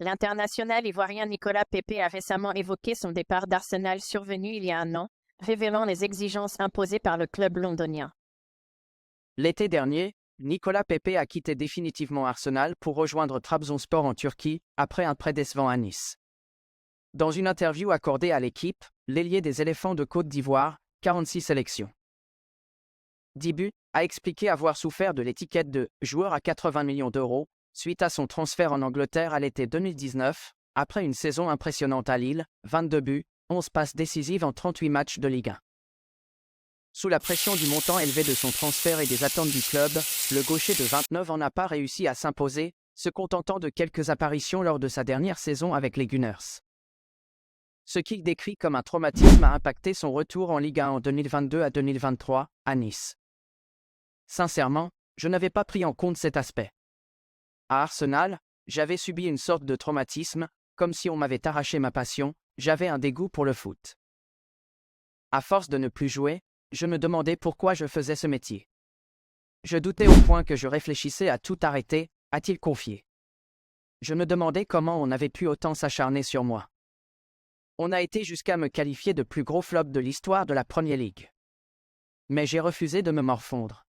L'international ivoirien Nicolas Pepe a récemment évoqué son départ d'Arsenal survenu il y a un an, révélant les exigences imposées par le club londonien. L'été dernier, Nicolas Pepe a quitté définitivement Arsenal pour rejoindre Trabzonspor en Turquie, après un prêt décevant à Nice. Dans une interview accordée à l'équipe, l'ailier des Éléphants de Côte d'Ivoire, 46 sélections, 10 buts, a expliqué avoir souffert de l'étiquette de « joueur à 80 millions d'euros » suite à son transfert en Angleterre à l'été 2019, après une saison impressionnante à Lille, 22 buts, 11 passes décisives en 38 matchs de Ligue 1. Sous la pression du montant élevé de son transfert et des attentes du club, le gaucher de 29 ans n'a pas réussi à s'imposer, se contentant de quelques apparitions lors de sa dernière saison avec les Gunners. Ce qu'il décrit comme un traumatisme a impacté son retour en Ligue 1 en 2022 à 2023, à Nice. Sincèrement, je n'avais pas pris en compte cet aspect. À Arsenal, j'avais subi une sorte de traumatisme, comme si on m'avait arraché ma passion, j'avais un dégoût pour le foot. À force de ne plus jouer, je me demandais pourquoi je faisais ce métier. Je doutais au point que je réfléchissais à tout arrêter, a-t-il confié. Je me demandais comment on avait pu autant s'acharner sur moi. On a été jusqu'à me qualifier de plus gros flop de l'histoire de la Premier League. Mais j'ai refusé de me morfondre.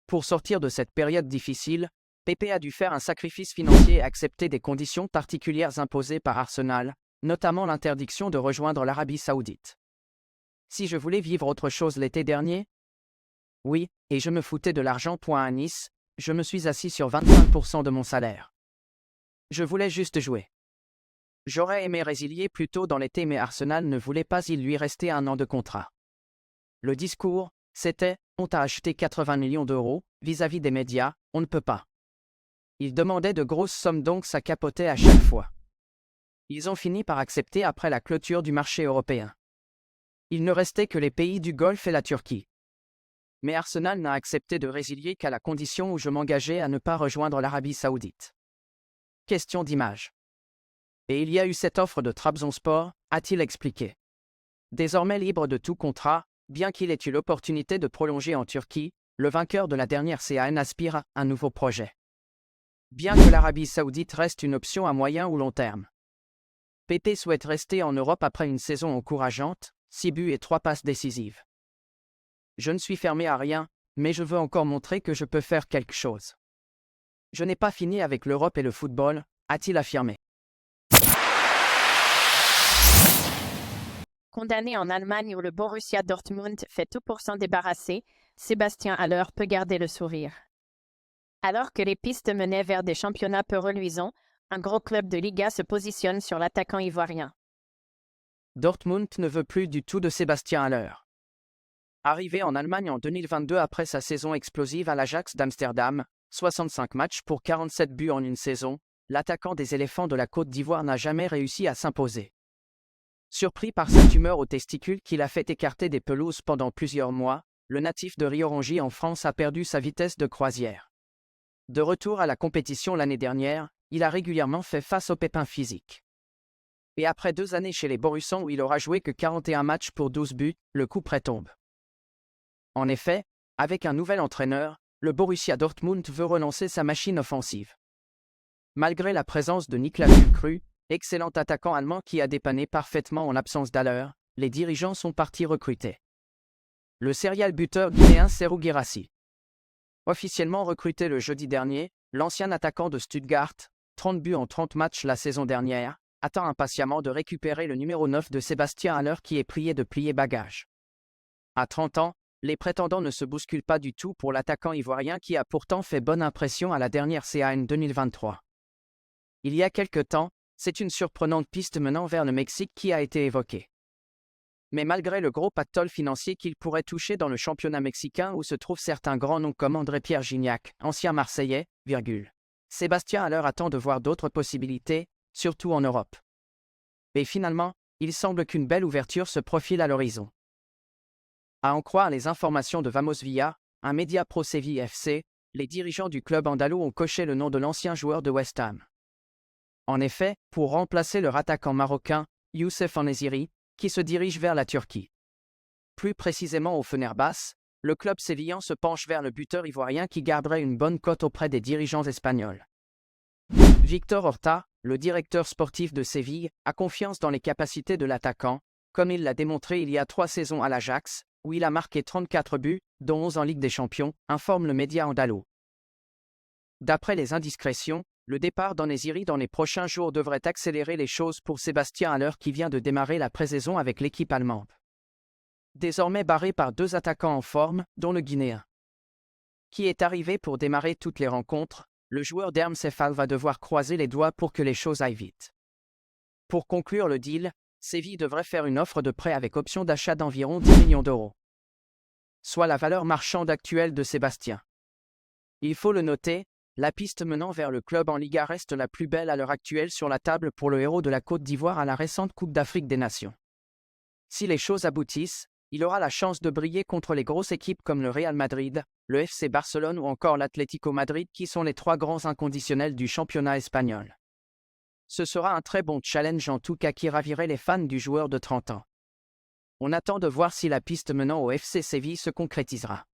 Pour sortir de cette période difficile, Pepe a dû faire un sacrifice financier et accepter des conditions particulières imposées par Arsenal, notamment l'interdiction de rejoindre l'Arabie Saoudite. Si je voulais vivre autre chose l'été dernier? Oui, et je me foutais de l'argent. À Nice, je me suis assis sur 25% de mon salaire. Je voulais juste jouer. J'aurais aimé résilier plus tôt dans l'été, mais Arsenal ne voulait pas, il lui restait un an de contrat. Le discours, c'était « on t'a acheté 80 millions d'euros » vis-à-vis des médias, on ne peut pas. Ils demandaient de grosses sommes, donc ça capotait à chaque fois. Ils ont fini par accepter après la clôture du marché européen. Il ne restait que les pays du Golfe et la Turquie. Mais Arsenal n'a accepté de résilier qu'à la condition où je m'engageais à ne pas rejoindre l'Arabie Saoudite. Question d'image. Et il y a eu cette offre de Trabzonspor, a-t-il expliqué. Désormais libre de tout contrat, bien qu'il ait eu l'opportunité de prolonger en Turquie, le vainqueur de la dernière CAN aspire à un nouveau projet. Bien que l'Arabie Saoudite reste une option à moyen ou long terme. Pepe souhaite rester en Europe après une saison encourageante, 6 buts et 3 passes décisives. Je ne suis fermé à rien, mais je veux encore montrer que je peux faire quelque chose. Je n'ai pas fini avec l'Europe et le football, a-t-il affirmé. Condamné en Allemagne où le Borussia Dortmund fait tout pour s'en débarrasser, Sébastien Haller peut garder le sourire. Alors que les pistes menaient vers des championnats peu reluisants, un gros club de Liga se positionne sur l'attaquant ivoirien. Dortmund ne veut plus du tout de Sébastien Haller. Arrivé en Allemagne en 2022 après sa saison explosive à l'Ajax d'Amsterdam, 65 matchs pour 47 buts en une saison, l'attaquant des Éléphants de la Côte d'Ivoire n'a jamais réussi à s'imposer. Surpris par sa tumeur aux testicules qui l'a fait écarter des pelouses pendant plusieurs mois, le natif de Riorangi en France a perdu sa vitesse de croisière. De retour à la compétition l'année dernière, il a régulièrement fait face aux pépins physiques. Et après 2 années chez les Borussans où il aura joué que 41 matchs pour 12 buts, le coup près tombe. En effet, avec un nouvel entraîneur, le Borussia Dortmund veut relancer sa machine offensive. Malgré la présence de Niklas Füllkrug, excellent attaquant allemand qui a dépanné parfaitement en l'absence d'Haller, les dirigeants sont partis recruter le serial buteur guinéen Serhou Guirassy. Officiellement recruté le jeudi dernier, l'ancien attaquant de Stuttgart, 30 buts en 30 matchs la saison dernière, attend impatiemment de récupérer le numéro 9 de Sébastien Haller qui est prié de plier bagages. À 30 ans, les prétendants ne se bousculent pas du tout pour l'attaquant ivoirien qui a pourtant fait bonne impression à la dernière CAN 2023. Il y a quelque temps, c'est une surprenante piste menant vers le Mexique qui a été évoquée. Mais malgré le gros pactole financier qu'il pourrait toucher dans le championnat mexicain où se trouvent certains grands noms comme André-Pierre Gignac, ancien Marseillais, Sébastien Haller attend de voir d'autres possibilités, surtout en Europe. Et finalement, il semble qu'une belle ouverture se profile à l'horizon. À en croire les informations de Vamos Villa, un média pro-Séville FC, les dirigeants du club andalou ont coché le nom de l'ancien joueur de West Ham. En effet, pour remplacer leur attaquant marocain, Youssef En-Nesyri, qui se dirige vers la Turquie. Plus précisément au Fenerbahçe, le club sévillan se penche vers le buteur ivoirien qui garderait une bonne cote auprès des dirigeants espagnols. Victor Horta, le directeur sportif de Séville, a confiance dans les capacités de l'attaquant, comme il l'a démontré il y a 3 saisons à l'Ajax, où il a marqué 34 buts, dont 11 en Ligue des Champions, informe le média andalou. D'après les indiscrétions, le départ d'En-Nesyri dans les prochains jours devrait accélérer les choses pour Sébastien Haller qui vient de démarrer la pré-saison avec l'équipe allemande. Désormais barré par 2 attaquants en forme, dont le Guinéen, qui est arrivé pour démarrer toutes les rencontres, le joueur d'Hermsefal va devoir croiser les doigts pour que les choses aillent vite. Pour conclure le deal, Séville devrait faire une offre de prêt avec option d'achat d'environ 10 millions d'euros, soit la valeur marchande actuelle de Sébastien. Il faut le noter, la piste menant vers le club en Liga reste la plus belle à l'heure actuelle sur la table pour le héros de la Côte d'Ivoire à la récente Coupe d'Afrique des Nations. Si les choses aboutissent, il aura la chance de briller contre les grosses équipes comme le Real Madrid, le FC Barcelone ou encore l'Atlético Madrid qui sont les 3 grands inconditionnels du championnat espagnol. Ce sera un très bon challenge en tout cas qui ravirait les fans du joueur de 30 ans. On attend de voir si la piste menant au FC Séville se concrétisera.